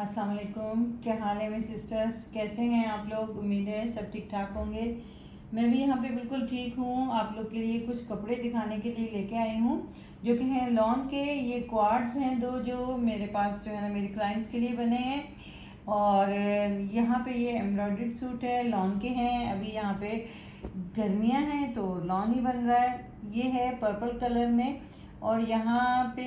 अस्सलाम वालेकुम। क्या हाल है मेरे सिस्टर्स, कैसे हैं आप लोग? उम्मीद है सब ठीक ठाक होंगे। मैं भी यहाँ पे बिल्कुल ठीक हूँ। आप लोग के लिए कुछ कपड़े दिखाने के लिए लेके आई हूँ जो कि हैं लॉन के। ये क्वार्ट्स हैं दो जो मेरे पास जो है ना मेरे क्लाइंट्स के लिए बने हैं। और यहाँ पे ये एम्ब्रॉयडर्ड सूट है, लॉन के हैं। अभी यहाँ पे गर्मियाँ हैं तो लॉन ही बन रहा है। ये है पर्पल कलर में। और यहाँ पे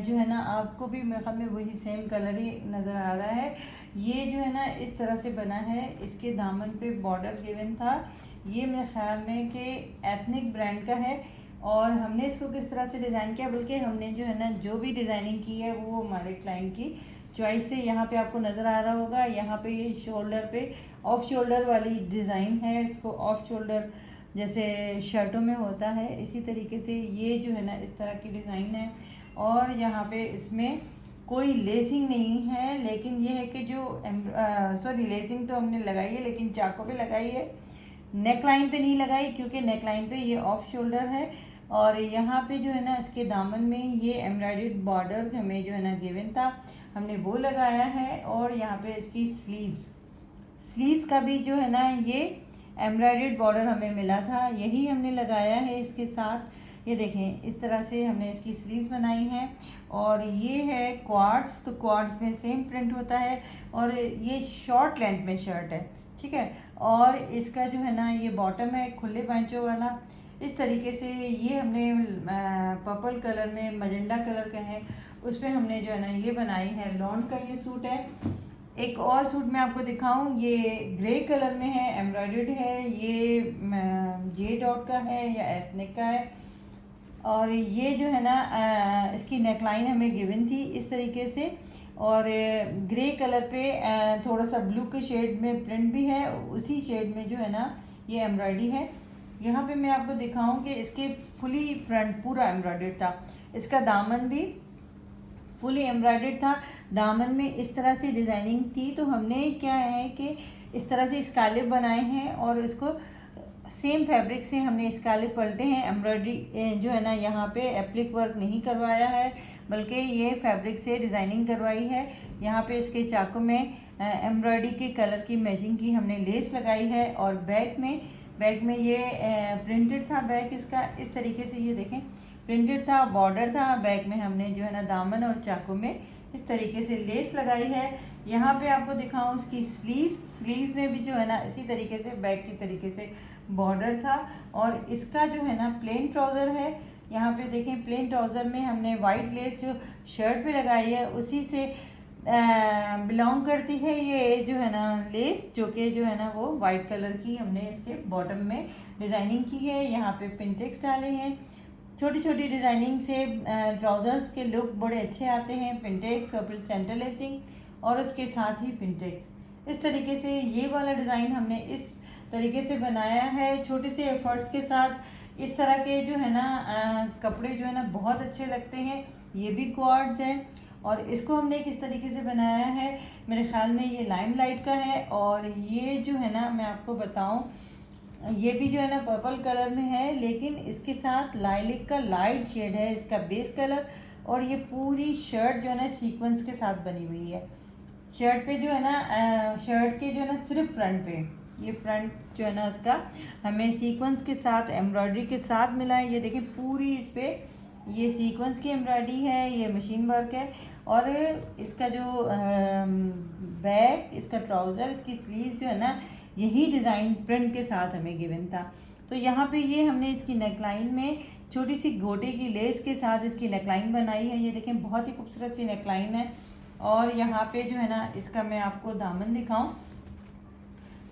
जो है ना आपको भी मेरे ख्याल में वही सेम कलर ही नज़र आ रहा है। ये जो है ना इस तरह से बना है, इसके दामन पे बॉर्डर गिवन था। ये मेरे ख्याल में कि एथनिक ब्रांड का है। और हमने इसको किस तरह से डिज़ाइन किया, बल्कि हमने जो है ना जो भी डिज़ाइनिंग की है वो हमारे क्लाइंट की चॉइस से। यहाँ पे आपको नज़र आ रहा होगा, यहाँ पे ये शोल्डर पे ऑफ शोल्डर वाली डिज़ाइन है। इसको ऑफ शोल्डर जैसे शर्टों में होता है, इसी तरीके से ये जो है ना इस तरह की डिज़ाइन है। और यहाँ पे इसमें कोई लेसिंग नहीं है, लेकिन ये है कि जो सॉरी लेसिंग तो हमने लगाई है लेकिन चाकों पे लगाई है, नेक लाइन पे नहीं लगाई क्योंकि नेक लाइन पे ये ऑफ शोल्डर है। और यहाँ पे जो है ना इसके दामन में ये एम्ब्रॉयडर्ड बॉर्डर हमें जो है ना गिवन था, हमने वो लगाया है। और यहाँ पे इसकी स्लीव्स का भी जो है ना ये एम्ब्रॉयडर्ड बॉर्डर हमें मिला था, यही हमने लगाया है इसके साथ। ये देखें इस तरह से हमने इसकी स्लीव्स बनाई हैं। और ये है क्वार्ट्स, तो क्वार्ट्स में सेम प्रिंट होता है। और ये शॉर्ट लेंथ में शर्ट है, ठीक है। और इसका जो है ना ये बॉटम है खुले पैंचों वाला। इस तरीके से ये हमने पर्पल कलर में मजेंडा कलर का है, उस पर हमने जो है ना ये बनाई है। लॉन का ये सूट है। एक और सूट मैं आपको दिखाऊं, ये ग्रे कलर में है, एम्ब्रॉयडर्ड है। ये जे डॉट का है या एथनिक का है। और ये जो है ना इसकी नेकलाइन हमें गिवन थी इस तरीके से। और ग्रे कलर पे थोड़ा सा ब्लू के शेड में प्रिंट भी है, उसी शेड में जो है ना ये एम्ब्रॉयडरी है। यहाँ पे मैं आपको दिखाऊं कि इसके फुली फ्रंट पूरा एम्ब्रॉयडर्ड था। इसका दामन भी फुली एम्ब्रॉयडर्ड था। दामन में इस तरह से डिज़ाइनिंग थी, तो हमने क्या है कि इस तरह से स्कालिप बनाए हैं और इसको सेम फैब्रिक से हमने स्कालिप पलटे हैं। एम्ब्रॉयडरी जो है ना यहाँ पे एप्लिक वर्क नहीं करवाया है, बल्कि ये फैब्रिक से डिज़ाइनिंग करवाई है। यहाँ पे इसके चाकू में एम्ब्रॉयडरी के कलर की मैचिंग की हमने लेस लगाई है। और बैक में ये प्रिंटेड था बैक इसका, इस तरीके से ये देखें प्रिंटेड था, बॉर्डर था। बैक में हमने जो है ना दामन और चाकू में इस तरीके से लेस लगाई है। यहाँ पे आपको दिखाऊं उसकी स्लीव्स में भी जो है ना इसी तरीके से बैक की तरीके से बॉर्डर था। और इसका जो है ना प्लेन ट्राउज़र है। यहाँ पे देखें प्लेन ट्राउज़र में हमने वाइट लेस जो शर्ट पे लगाई है उसी से बिलोंग करती है ये जो है ना लेस, जो कि जो है ना वो वाइट कलर की हमने इसके बॉटम में डिज़ाइनिंग की है। यहाँ पे पिंटेक्स डाले हैं, छोटी छोटी डिज़ाइनिंग से ट्राउज़र्स के लुक बड़े अच्छे आते हैं। पिंटेक्स और फिर सेंटर लेसिंग और उसके साथ ही पिंटेक्स, इस तरीके से ये वाला डिज़ाइन हमने इस तरीके से बनाया है छोटे से एफर्ट्स के साथ। इस तरह के जो है ना कपड़े जो है ना बहुत अच्छे लगते हैं। ये भी क्वार्ट्स हैं और इसको हमने किस तरीके से बनाया है, मेरे ख्याल में ये लाइमलाइट का है। और ये जो है ना मैं आपको बताऊं, ये भी जो है ना पर्पल कलर में है, लेकिन इसके साथ लाइलिक का लाइट शेड है इसका बेस कलर। और ये पूरी शर्ट जो है ना सीक्वेंस के साथ बनी हुई है। शर्ट पे जो है ना शर्ट के जो है ना सिर्फ फ्रंट पे ये फ्रंट जो है ना उसका हमें सीक्वेंस के साथ एम्ब्रॉयडरी के साथ मिला है। ये देखिए पूरी इस पे ये सीक्वेंस की एम्ब्रॉयडरी है, ये मशीन वर्क है। और इसका जो बैक, इसका ट्राउज़र, इसकी स्लीव जो है ना यही डिज़ाइन प्रिंट के साथ हमें गिवन था। तो यहाँ पे ये हमने इसकी नेकलाइन में छोटी सी गोटे की लेस के साथ इसकी नेकलाइन बनाई है। ये देखें बहुत ही खूबसूरत सी नेकलाइन है। और यहाँ पे जो है ना इसका मैं आपको दामन दिखाऊं,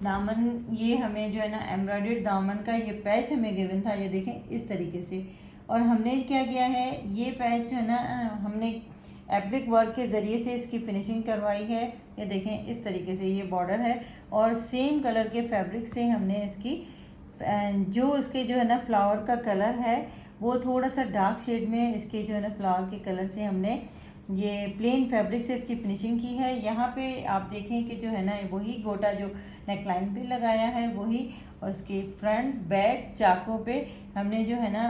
दामन ये हमें जो है ना एम्ब्रॉयडर्ड दामन का ये पैच हमें गिवन था, ये देखें इस तरीके से। और हमने क्या किया है, ये पैच जो है ना हमने एप्लिक वर्क के ज़रिए से इसकी फिनिशिंग करवाई है। ये देखें इस तरीके से ये बॉर्डर है और सेम कलर के फैब्रिक से हमने इसकी जो इसके जो है ना फ्लावर का कलर है वो थोड़ा सा डार्क शेड में इसके जो है ना फ्लावर के कलर से हमने ये प्लेन फैब्रिक से इसकी फिनिशिंग की है। यहाँ पे आप देखें कि जो है ना वही गोटा जो नेकलाइन पे लगाया है वही, और इसके फ्रंट बैक चाकों पे हमने जो है ना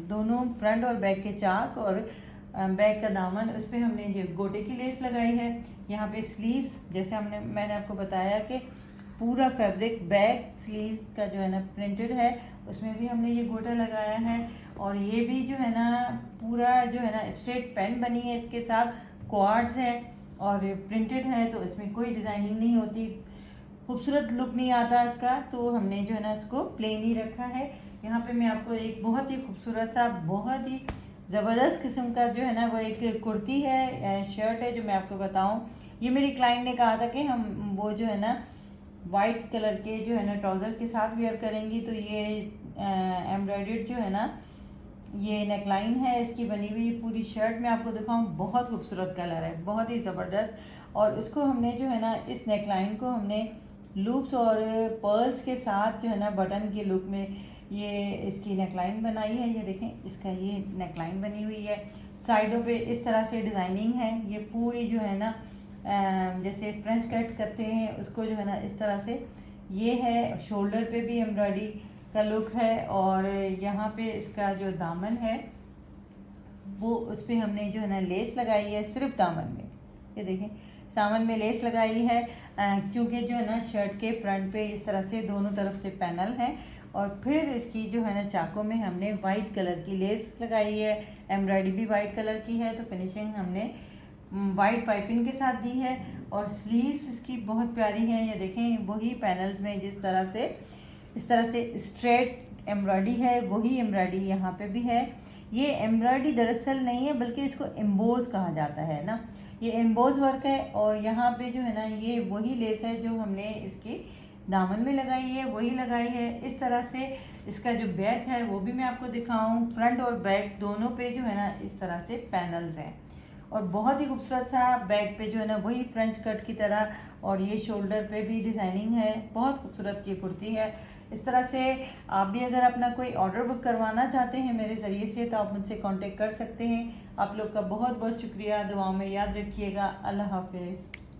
दोनों फ्रंट और बैक के चाक और बैग का दामन, उस पर हमने जो गोटे की लेस लगाई है। यहाँ पे स्लीव्स, जैसे मैंने आपको बताया कि पूरा फैब्रिक बैक स्लीव्स का जो है ना प्रिंटेड है, उसमें भी हमने ये गोटा लगाया है। और ये भी जो है ना पूरा जो है ना स्ट्रेट पैंट बनी है, इसके साथ क्वार्ट्स है और प्रिंटेड है, तो इसमें कोई डिज़ाइनिंग नहीं होती, खूबसूरत लुक नहीं आता इसका, तो हमने जो है ना इसको प्लेन ही रखा है। यहाँ पे मैं आपको एक बहुत ही खूबसूरत सा, बहुत ही ज़बरदस्त किस्म का जो है ना वो एक कुर्ती है, शर्ट है, जो मैं आपको बताऊँ। ये मेरी क्लाइंट ने कहा था कि हम वो जो है ना वाइट कलर के जो है ना ट्राउज़र के साथ वेयर करेंगी, तो ये एम्ब्रॉयडर्ड जो है ना ये नेकलाइन है इसकी बनी हुई पूरी शर्ट में आपको दिखाऊं, बहुत खूबसूरत कलर है, बहुत ही ज़बरदस्त। और इसको हमने जो है ना इस नेकलाइन को हमने लूप्स और पर्ल्स के साथ जो है ना बटन के लुक में ये इसकी नेकलाइन बनाई है। ये देखें, इसका ये नेकलाइन बनी हुई है, साइडों पे इस तरह से डिज़ाइनिंग है। ये पूरी जो है ना जैसे फ्रेंच कट करते हैं उसको जो है ना इस तरह से ये है। शोल्डर पे भी एम्ब्रॉयडरी का लुक है और यहाँ पे इसका जो दामन है वो उस पर हमने जो है ना लेस लगाई है, सिर्फ दामन में। ये देखें, दामन में लेस लगाई है क्योंकि जो है ना शर्ट के फ्रंट पे इस तरह से दोनों तरफ से पैनल है और फिर इसकी जो है ना चाकों में हमने वाइट कलर की लेस लगाई है, एम्ब्रॉयडरी भी वाइट कलर की है, तो फिनिशिंग हमने वाइट पाइपिंग के साथ दी है। और स्लीव्स इसकी बहुत प्यारी हैं, ये देखें वही पैनल्स में जिस तरह से इस तरह से स्ट्रेट एम्ब्रॉयडरी है, वही एम्ब्रॉयडरी यहाँ पे भी है। ये एम्ब्रॉयडरी दरअसल नहीं है बल्कि इसको एम्बोज कहा जाता है ना, ये एम्बोज वर्क है। और यहाँ पे जो है ना ये वही लेस है जो हमने इसके दामन में लगाई है, वही लगाई है। इस तरह से इसका जो बैक है वो भी मैं आपको दिखाऊं, फ्रंट और बैक दोनों पे जो है ना इस तरह से पैनल्स हैं और बहुत ही खूबसूरत सा बैक पे जो है ना वही फ्रेंच कट की तरह, और ये शोल्डर पे भी डिज़ाइनिंग है, बहुत खूबसूरत ये कुर्ती है। इस तरह से आप भी अगर अपना कोई ऑर्डर बुक करवाना चाहते हैं मेरे ज़रिए से तो आप मुझसे कांटेक्ट कर सकते हैं। आप लोग का बहुत बहुत शुक्रिया, दुआओं में याद रखिएगा। अल्लाह हाफिज़।